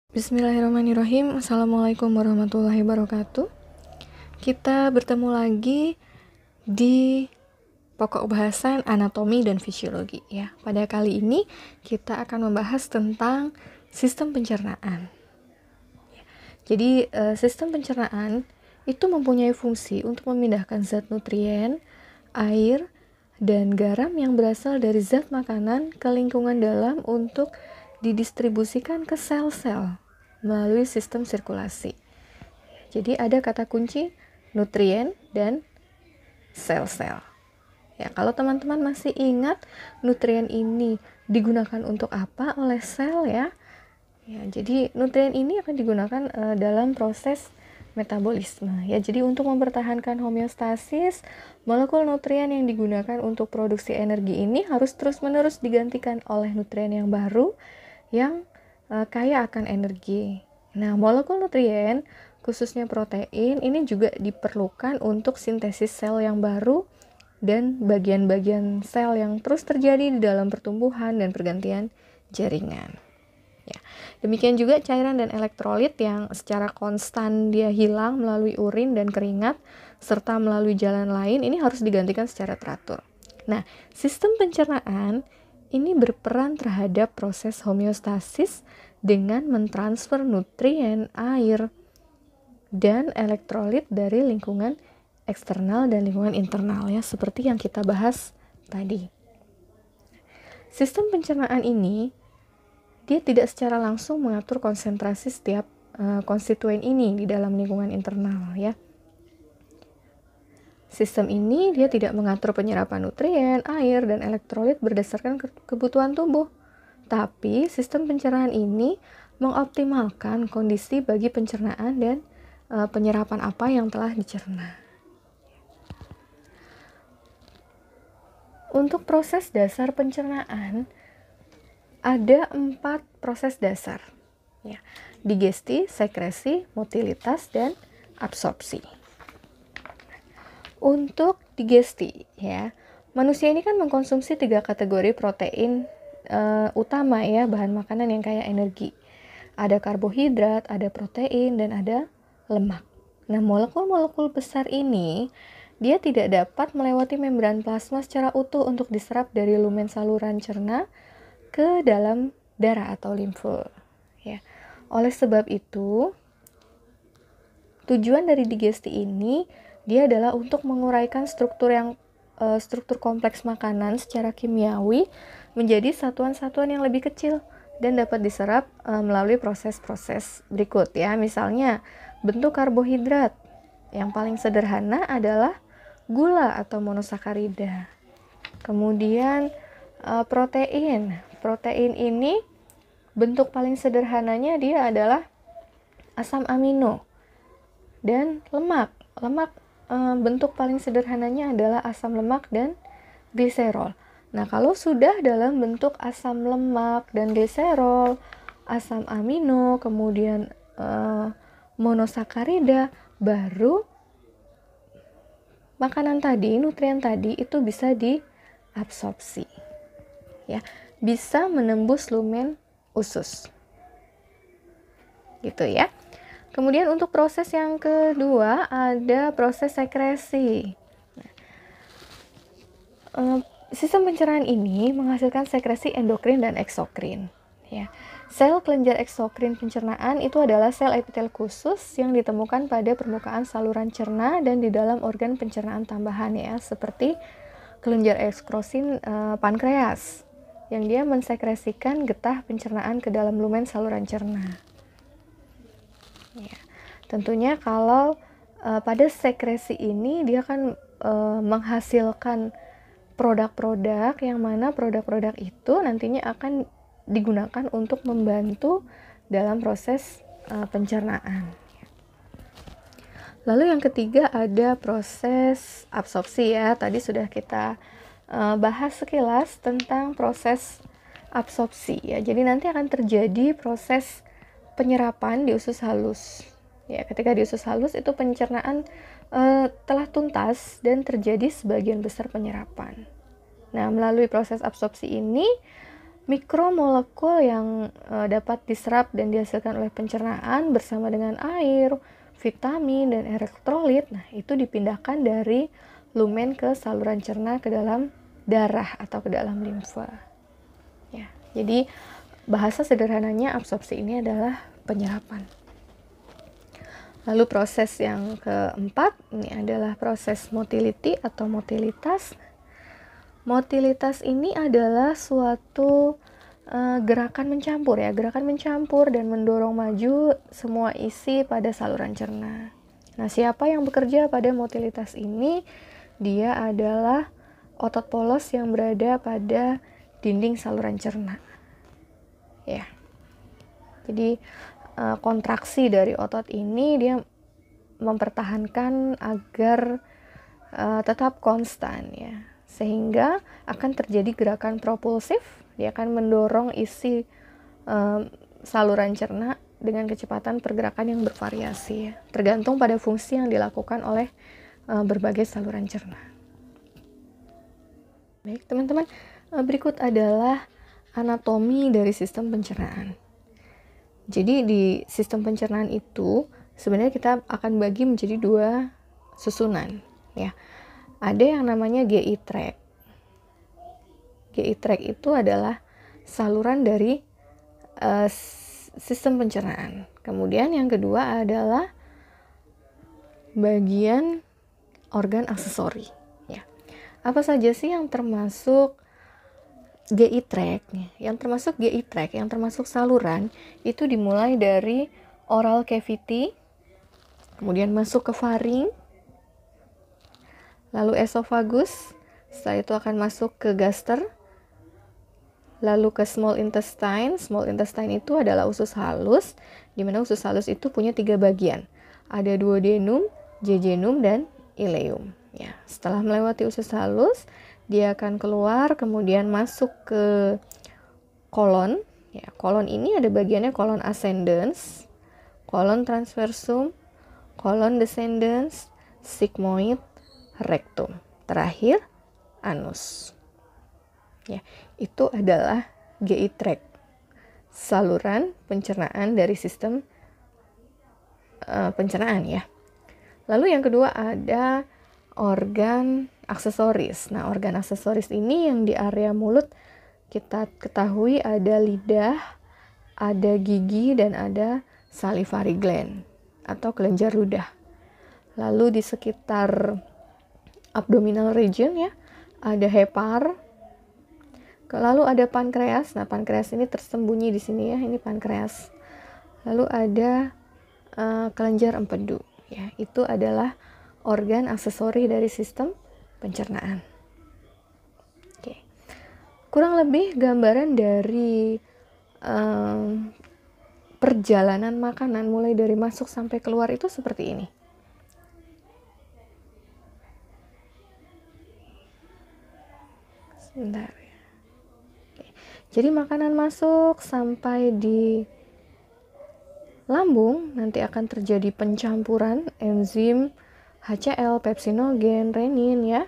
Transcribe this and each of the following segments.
Bismillahirrahmanirrahim. Assalamualaikum warahmatullahi wabarakatuh. Kita bertemu lagi di pokok bahasan anatomi dan fisiologi ya. Pada kali ini kita akan membahas tentang sistem pencernaan. Jadi sistem pencernaan itu mempunyai fungsi untuk memindahkan zat nutrien, air, dan garam yang berasal dari zat makanan ke lingkungan dalam untuk didistribusikan ke sel-sel melalui sistem sirkulasi. Jadi ada kata kunci nutrien dan sel-sel. Ya, kalau teman-teman masih ingat nutrien ini digunakan untuk apa oleh sel ya? Ya, jadi nutrien ini akan digunakan dalam proses metabolisme ya. Jadi untuk mempertahankan homeostasis, molekul nutrien yang digunakan untuk produksi energi ini harus terus-menerus digantikan oleh nutrien yang baru yang kaya akan energi. Nah, molekul nutrien, khususnya protein, ini juga diperlukan untuk sintesis sel yang baru dan bagian-bagian sel yang terus terjadi di dalam pertumbuhan dan pergantian jaringan. Ya. Demikian juga cairan dan elektrolit yang secara konstan dia hilang melalui urin dan keringat, serta melalui jalan lain, ini harus digantikan secara teratur. Nah, sistem pencernaan ini berperan terhadap proses homeostasis dengan mentransfer nutrien, air, dan elektrolit dari lingkungan eksternal dan lingkungan internal ya, seperti yang kita bahas tadi. Sistem pencernaan ini dia tidak secara langsung mengatur konsentrasi setiap konstituen ini di dalam lingkungan internal ya. Sistem ini dia tidak mengatur penyerapan nutrien, air, dan elektrolit berdasarkan kebutuhan tubuh. Tapi sistem pencernaan ini mengoptimalkan kondisi bagi pencernaan dan penyerapan apa yang telah dicerna. Untuk proses dasar pencernaan ada 4 proses dasar. Ya. Digesti, sekresi, motilitas, dan absorpsi. Untuk digesti ya, manusia ini kan mengkonsumsi 3 kategori protein utama ya, bahan makanan yang kaya energi. Ada karbohidrat, ada protein, dan ada lemak. Nah, molekul-molekul besar ini dia tidak dapat melewati membran plasma secara utuh untuk diserap dari lumen saluran cerna ke dalam darah atau limfe ya. Oleh sebab itu, tujuan dari digesti ini dia adalah untuk menguraikan struktur kompleks makanan secara kimiawi menjadi satuan-satuan yang lebih kecil dan dapat diserap melalui proses-proses berikut ya. Misalnya bentuk karbohidrat yang paling sederhana adalah gula atau monosakarida. Kemudian protein ini bentuk paling sederhananya dia adalah asam amino. Dan lemak bentuk paling sederhananya adalah asam lemak dan gliserol. Nah, kalau sudah dalam bentuk asam lemak dan gliserol, asam amino, kemudian monosakarida, baru makanan tadi, nutrien tadi itu bisa diabsorpsi. Ya, bisa menembus lumen usus. Gitu ya. Kemudian untuk proses yang kedua ada proses sekresi. Sistem pencernaan ini menghasilkan sekresi endokrin dan eksokrin. Ya. Sel kelenjar eksokrin pencernaan itu adalah sel epitel khusus yang ditemukan pada permukaan saluran cerna dan di dalam organ pencernaan tambahan ya, seperti kelenjar ekskrosin pankreas yang dia mensekresikan getah pencernaan ke dalam lumen saluran cerna. Ya, tentunya kalau pada sekresi ini dia akan menghasilkan produk-produk yang mana produk-produk itu nantinya akan digunakan untuk membantu dalam proses pencernaan. Lalu yang ketiga ada proses absorpsi ya. Tadi sudah kita bahas sekilas tentang proses absorpsi ya. Jadi nanti akan terjadi proses penyerapan di usus halus. Ya, ketika di usus halus itu pencernaan telah tuntas dan terjadi sebagian besar penyerapan. Nah, melalui proses absorpsi ini Mikromolekul yang dapat diserap dan dihasilkan oleh pencernaan bersama dengan air, vitamin, dan elektrolit, nah itu dipindahkan dari lumen ke saluran cerna ke dalam darah atau ke dalam limfa. Ya, jadi bahasa sederhananya absorpsi ini adalah penyerapan. Lalu proses yang keempat ini adalah proses motility atau motilitas. Motilitas ini adalah suatu gerakan mencampur ya, gerakan mencampur dan mendorong maju semua isi pada saluran cerna. Nah, siapa yang bekerja pada motilitas ini? Dia adalah otot polos yang berada pada dinding saluran cerna. Ya. Jadi kontraksi dari otot ini dia mempertahankan agar tetap konstan ya, sehingga akan terjadi gerakan propulsif. Dia akan mendorong isi saluran cerna dengan kecepatan pergerakan yang bervariasi ya, tergantung pada fungsi yang dilakukan oleh berbagai saluran cerna. Baik teman-teman, berikut adalah anatomi dari sistem pencernaan. Jadi di sistem pencernaan itu sebenarnya kita akan bagi menjadi dua susunan ya. Ada yang namanya GI tract. GI tract itu adalah saluran dari sistem pencernaan. Kemudian yang kedua adalah bagian organ aksesori ya. Apa saja sih yang termasuk GI tract? Yang termasuk saluran itu dimulai dari oral cavity, kemudian masuk ke faring, lalu esophagus, setelah itu akan masuk ke gaster, lalu ke small intestine. Small intestine itu adalah usus halus, di mana usus halus itu punya 3 bagian. Ada duodenum, jejunum, dan ileum. Ya, setelah melewati usus halus, dia akan keluar, kemudian masuk ke kolon. Ya, kolon ini ada bagiannya kolon ascendens, kolon transversum, kolon descendens, sigmoid, rectum. Terakhir, anus. Ya, itu adalah GI tract, saluran pencernaan dari sistem pencernaan ya. Lalu yang kedua ada organ aksesoris. Nah, organ aksesoris ini yang di area mulut kita ketahui ada lidah, ada gigi, dan ada salivary gland atau kelenjar ludah. Lalu di sekitar abdominal region ya, ada hepar. Lalu ada pankreas. Nah, pankreas ini tersembunyi di sini ya, ini pankreas. Lalu ada kelenjar empedu ya, itu adalah organ aksesori dari sistem pencernaan. Oke. Kurang lebih gambaran dari perjalanan makanan mulai dari masuk sampai keluar itu seperti ini. Sebentar ya. Oke. Jadi makanan masuk sampai di lambung, nanti akan terjadi pencampuran enzim HCl, pepsinogen, renin ya.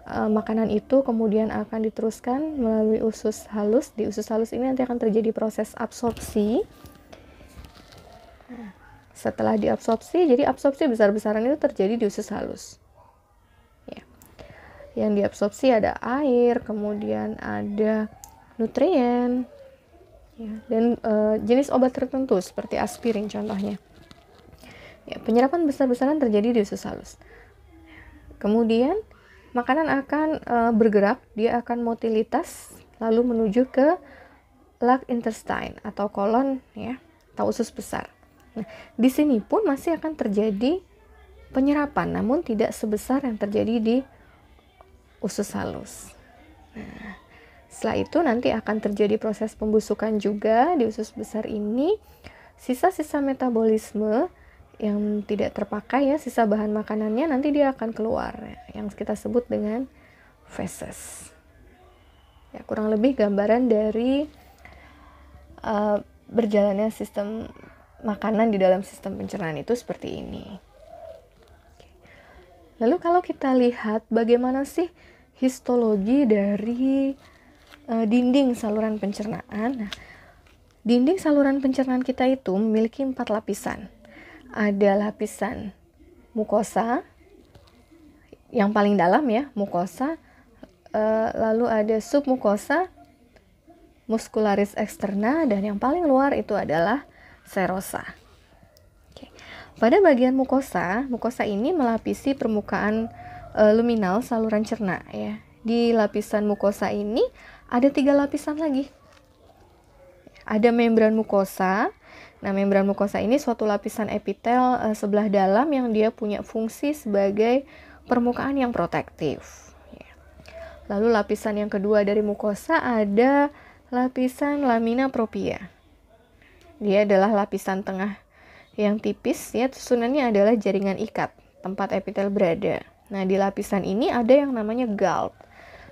Makanan itu kemudian akan diteruskan melalui usus halus. Di usus halus ini nanti akan terjadi proses absorpsi. Nah, setelah diabsorpsi, jadi absorpsi besar-besaran itu terjadi di usus halus. Ya. Yang diabsorpsi ada air, kemudian ada nutrien, ya, dan jenis obat tertentu seperti aspirin contohnya. Ya, penyerapan besar-besaran terjadi di usus halus. Kemudian makanan akan bergerak, dia akan motilitas lalu menuju ke large intestine atau kolon ya, atau usus besar. Nah, di sini pun masih akan terjadi penyerapan, namun tidak sebesar yang terjadi di usus halus. Nah, setelah itu nanti akan terjadi proses pembusukan juga di usus besar ini. Sisa-sisa metabolisme yang tidak terpakai ya, sisa bahan makanannya nanti dia akan keluar ya, yang kita sebut dengan feses. Ya, kurang lebih gambaran dari berjalannya sistem makanan di dalam sistem pencernaan itu seperti ini. Lalu kalau kita lihat bagaimana sih histologi dari dinding saluran pencernaan. Nah, dinding saluran pencernaan kita itu memiliki 4 lapisan. Ada lapisan mukosa, yang paling dalam ya, mukosa, lalu ada submukosa, muscularis externa, dan yang paling luar itu adalah serosa. Pada bagian mukosa ini melapisi permukaan luminal saluran cerna ya. Di lapisan mukosa ini ada 3 lapisan lagi. Ada membran mukosa. Nah, membran mukosa ini suatu lapisan epitel sebelah dalam yang dia punya fungsi sebagai permukaan yang protektif. Lalu lapisan yang kedua dari mukosa ada lapisan lamina propria. Dia adalah lapisan tengah yang tipis ya, susunannya adalah jaringan ikat tempat epitel berada. Nah, di lapisan ini ada yang namanya GALT.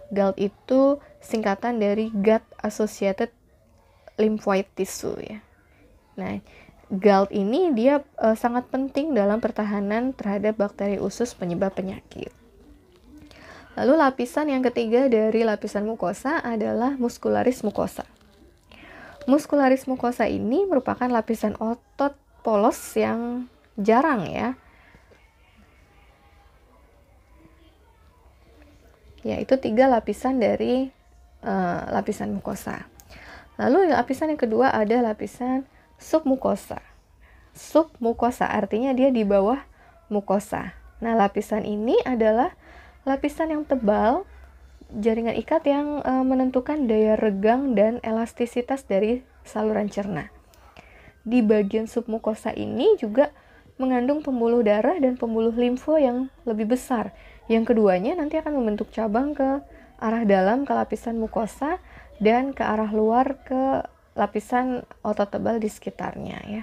GALT itu singkatan dari gut associated lymphoid tissue ya. Nah, GALT ini dia sangat penting dalam pertahanan terhadap bakteri usus penyebab penyakit. Lalu lapisan yang ketiga dari lapisan mukosa adalah muscularis mucosa. Muscularis mucosa ini merupakan lapisan otot polos yang jarang ya. Yaitu 3 lapisan dari lapisan mukosa. Lalu lapisan yang kedua ada lapisan submukosa. Submukosa artinya dia di bawah mukosa. Nah, lapisan ini adalah lapisan yang tebal, jaringan ikat yang menentukan daya regang dan elastisitas dari saluran cerna. Di bagian submukosa ini juga mengandung pembuluh darah dan pembuluh limfo yang lebih besar. Yang keduanya nanti akan membentuk cabang ke arah dalam ke lapisan mukosa dan ke arah luar ke lapisan otot tebal di sekitarnya ya.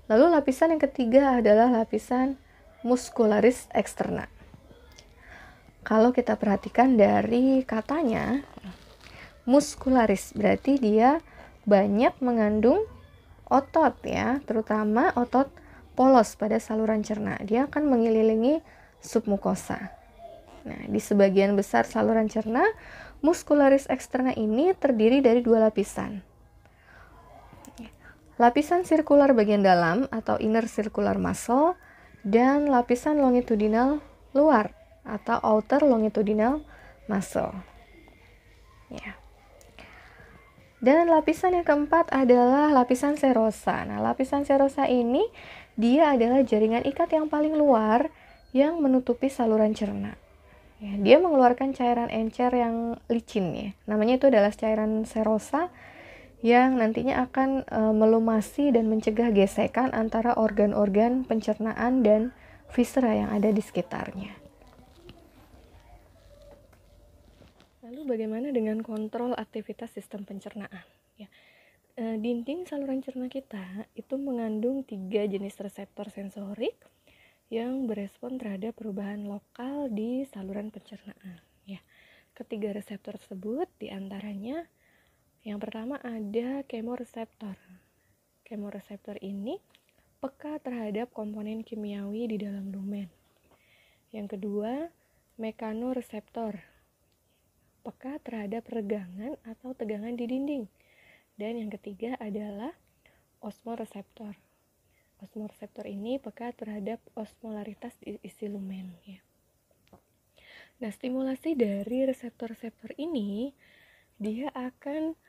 Lalu lapisan yang ketiga adalah lapisan muscularis externa. Kalau kita perhatikan dari katanya, muscularis berarti dia banyak mengandung otot ya, terutama otot polos pada saluran cerna. Dia akan mengelilingi submukosa. Nah, di sebagian besar saluran cerna, muscularis externa ini terdiri dari 2 lapisan. Lapisan sirkular bagian dalam atau inner circular muscle dan lapisan longitudinal luar atau outer longitudinal muscle. Ya. Dan lapisan yang keempat adalah lapisan serosa. Nah, lapisan serosa ini dia adalah jaringan ikat yang paling luar yang menutupi saluran cerna. Ya, dia mengeluarkan cairan encer yang licin ya. Namanya itu adalah cairan serosa yang nantinya akan melumasi dan mencegah gesekan antara organ-organ pencernaan dan viscera yang ada di sekitarnya. Lalu bagaimana dengan kontrol aktivitas sistem pencernaan? Ya, dinding saluran cerna kita itu mengandung 3 jenis reseptor sensorik yang berespon terhadap perubahan lokal di saluran pencernaan. Ya, ketiga reseptor tersebut diantaranya yang pertama ada kemoreseptor. Kemoreseptor ini peka terhadap komponen kimiawi di dalam lumen. Yang kedua, mekanoreseptor. Peka terhadap regangan atau tegangan di dinding. Dan yang ketiga adalah osmoreseptor. Osmoreseptor ini peka terhadap osmolaritas di isi lumen ya. Nah, stimulasi dari reseptor-reseptor ini dia akan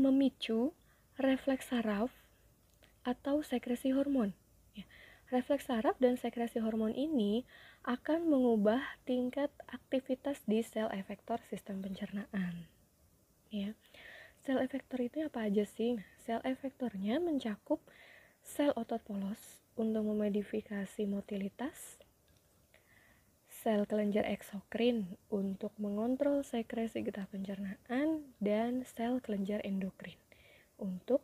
memicu refleks saraf atau sekresi hormon. Ya. Refleks saraf dan sekresi hormon ini akan mengubah tingkat aktivitas di sel efektor sistem pencernaan. Ya. Sel efektor itu apa aja sih? Sel efektornya mencakup sel otot polos untuk memodifikasi motilitas, sel kelenjar eksokrin untuk mengontrol sekresi getah pencernaan, dan sel kelenjar endokrin untuk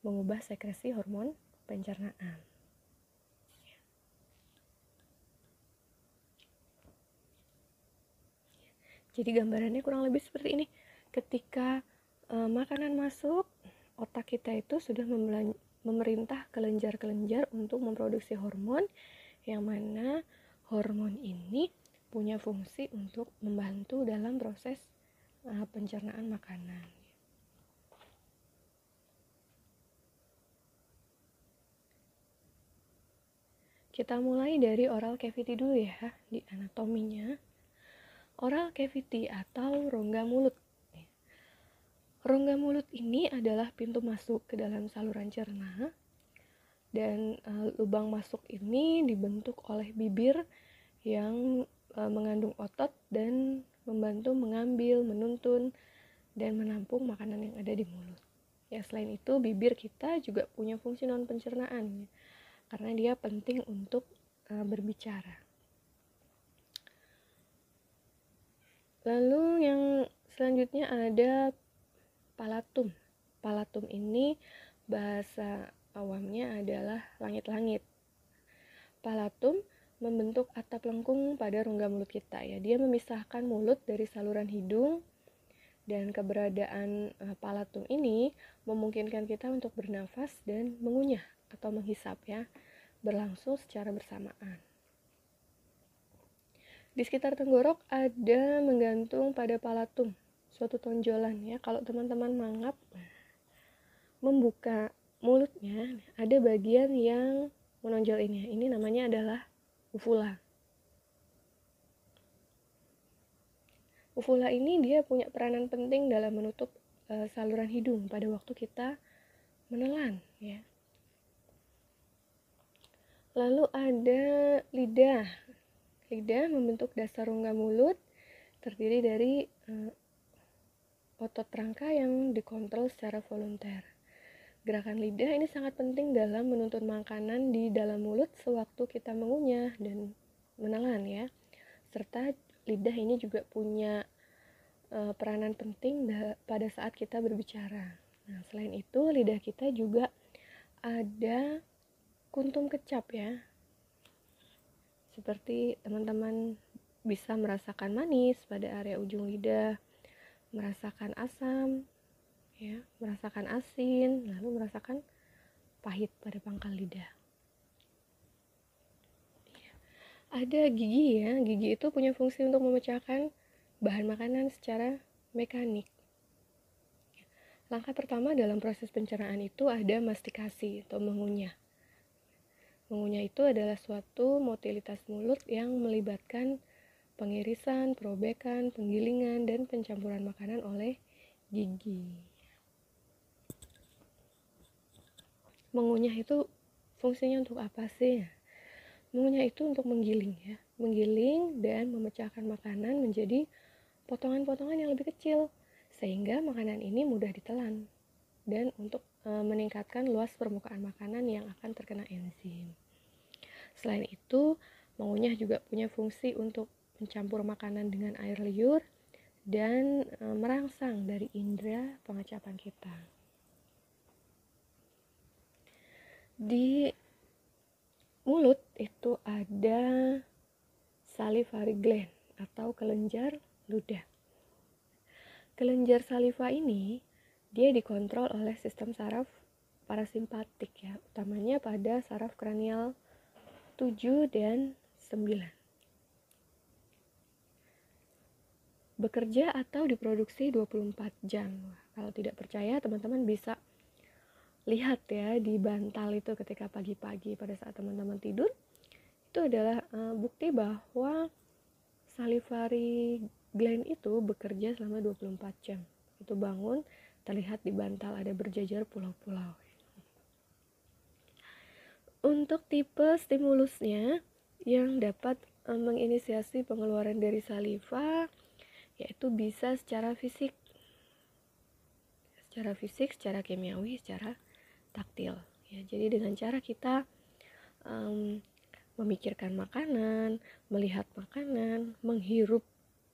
mengubah sekresi hormon pencernaan. Jadi gambarannya kurang lebih seperti ini. Ketika makanan masuk, otak kita itu sudah memerintah kelenjar-kelenjar untuk memproduksi hormon, yang mana hormon ini punya fungsi untuk membantu dalam proses pencernaan makanan. Kita mulai dari oral cavity dulu ya, di anatominya. Oral cavity atau rongga mulut. Rongga mulut ini adalah pintu masuk ke dalam saluran cerna, dan lubang masuk ini dibentuk oleh bibir yang mengandung otot dan membantu mengambil, menuntun, dan menampung makanan yang ada di mulut. Ya, selain itu bibir kita juga punya fungsi non pencernaan, karena dia penting untuk berbicara. Lalu yang selanjutnya ada palatum. Palatum ini bahasa awamnya adalah langit-langit. Palatum membentuk atap lengkung pada rongga mulut kita ya. Dia memisahkan mulut dari saluran hidung, dan keberadaan palatum ini memungkinkan kita untuk bernafas dan mengunyah atau menghisap ya, berlangsung secara bersamaan. Di sekitar tenggorok ada menggantung pada palatum, suatu tonjolan ya. Kalau teman-teman mangap membuka mulutnya, ada bagian yang menonjol ini. Ini namanya adalah uvula. Uvula ini dia punya peranan penting dalam menutup saluran hidung pada waktu kita menelan ya. Lalu ada lidah. Lidah membentuk dasar rongga mulut, terdiri dari otot rangka yang dikontrol secara volunter. Gerakan lidah ini sangat penting dalam menuntun makanan di dalam mulut sewaktu kita mengunyah dan menelan ya. Serta lidah ini juga punya peranan penting pada saat kita berbicara. Nah, selain itu lidah kita juga ada kuntum kecap ya. Seperti teman-teman bisa merasakan manis pada area ujung lidah, merasakan asam, ya, merasakan asin, lalu merasakan pahit pada pangkal lidah. Ada gigi ya, gigi itu punya fungsi untuk memecahkan bahan makanan secara mekanik. Langkah pertama dalam proses pencernaan itu ada mastikasi atau mengunyah. Mengunyah itu adalah suatu motilitas mulut yang melibatkan pengirisan, perobekan, penggilingan, dan pencampuran makanan oleh gigi. Mengunyah itu fungsinya untuk apa sih? Mengunyah itu untuk menggiling ya, menggiling dan memecahkan makanan menjadi potongan-potongan yang lebih kecil, sehingga makanan ini mudah ditelan, dan untuk meningkatkan luas permukaan makanan yang akan terkena enzim. Selain itu, mengunyah juga punya fungsi untuk mencampur makanan dengan air liur dan merangsang dari indera pengecapan kita. Di mulut itu ada salivary gland atau kelenjar ludah. Kelenjar saliva ini dia dikontrol oleh sistem saraf parasimpatik ya, utamanya pada saraf kranial 7 dan 9. Bekerja atau diproduksi 24 jam. Kalau tidak percaya, teman-teman bisa lihat ya di bantal itu ketika pagi-pagi pada saat teman-teman tidur. Itu adalah bukti bahwa salivary gland itu bekerja selama 24 jam. Itu bangun, terlihat di bantal ada berjajar pulau-pulau. Untuk tipe stimulusnya yang dapat menginisiasi pengeluaran dari saliva, yaitu bisa secara fisik, secara kimiawi, secara taktil. Ya, jadi dengan cara kita memikirkan makanan, melihat makanan, menghirup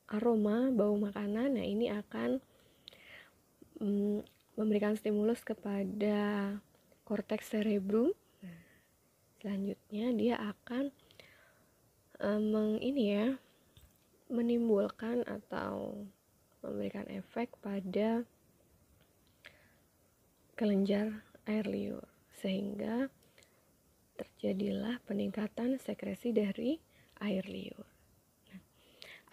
aroma bau makanan, nah ini akan memberikan stimulus kepada korteks cerebrum. Nah, selanjutnya dia akan menimbulkan atau memberikan efek pada kelenjar air liur, sehingga terjadilah peningkatan sekresi dari air liur. Nah,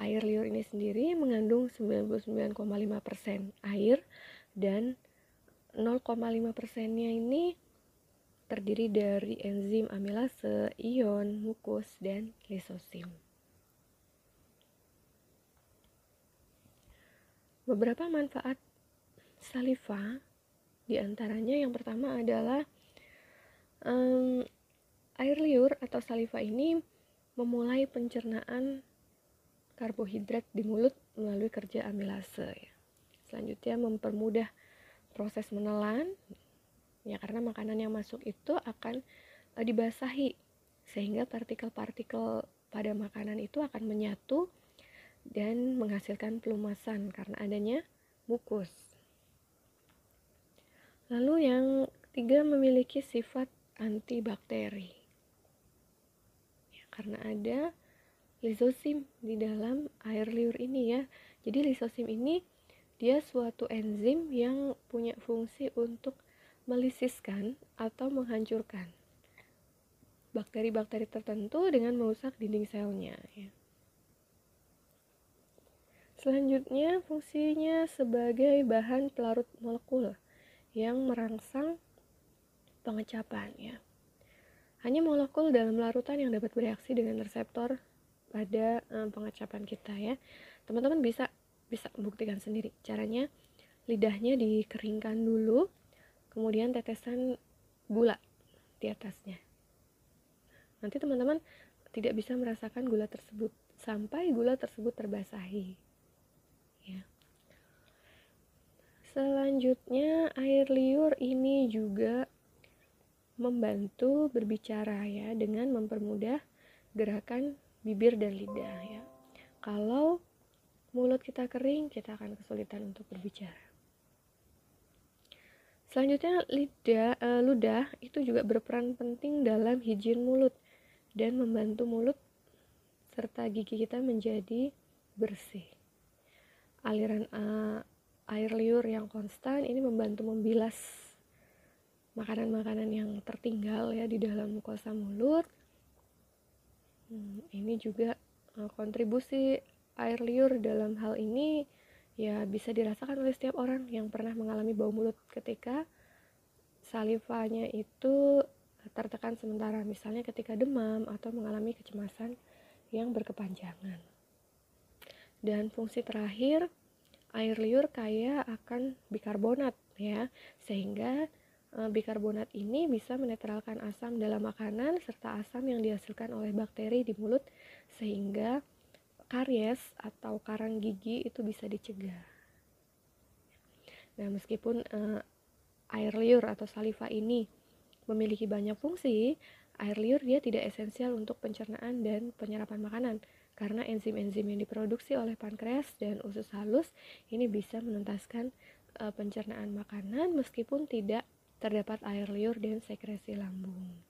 Air liur ini sendiri mengandung 99,5% air dan 0,5%-nya ini terdiri dari enzim amilase, ion, mukus, dan lisosim. Beberapa manfaat saliva, diantaranya yang pertama adalah air liur atau saliva ini memulai pencernaan karbohidrat di mulut melalui kerja amilase. Selanjutnya mempermudah proses menelan, ya karena makanan yang masuk itu akan dibasahi sehingga partikel-partikel pada makanan itu akan menyatu dan menghasilkan pelumasan karena adanya mukus. Lalu yang ketiga memiliki sifat antibakteri, ya, karena ada lisosim di dalam air liur ini ya. Jadi lisosim ini dia suatu enzim yang punya fungsi untuk melisiskan atau menghancurkan bakteri-bakteri tertentu dengan merusak dinding selnya ya. Selanjutnya fungsinya sebagai bahan pelarut molekul yang merangsang pengecapan ya. Hanya molekul dalam larutan yang dapat bereaksi dengan reseptor pada pengecapan kita ya. Teman-teman bisa buktikan sendiri. Caranya lidahnya dikeringkan dulu, kemudian tetesan gula di atasnya. Nanti teman-teman tidak bisa merasakan gula tersebut sampai gula tersebut terbasahi. Ya. Selanjutnya air liur ini juga membantu berbicara ya dengan mempermudah gerakan bibir dan lidah ya. Kalau mulut kita kering, kita akan kesulitan untuk berbicara. Selanjutnya ludah itu juga berperan penting dalam higien mulut dan membantu mulut serta gigi kita menjadi bersih. Aliran air liur yang konstan ini membantu membilas makanan-makanan yang tertinggal ya di dalam mukosa mulut. Ini juga kontribusi air liur dalam hal ini ya bisa dirasakan oleh setiap orang yang pernah mengalami bau mulut ketika salivanya itu tertekan sementara, misalnya ketika demam atau mengalami kecemasan yang berkepanjangan. Dan fungsi terakhir, air liur kaya akan bikarbonat ya, sehingga bikarbonat ini bisa menetralkan asam dalam makanan serta asam yang dihasilkan oleh bakteri di mulut sehingga karies atau karang gigi itu bisa dicegah. Nah, meskipun air liur atau saliva ini memiliki banyak fungsi, air liur dia tidak esensial untuk pencernaan dan penyerapan makanan karena enzim-enzim yang diproduksi oleh pankreas dan usus halus ini bisa menuntaskan pencernaan makanan meskipun tidak terdapat air liur dan sekresi lambung.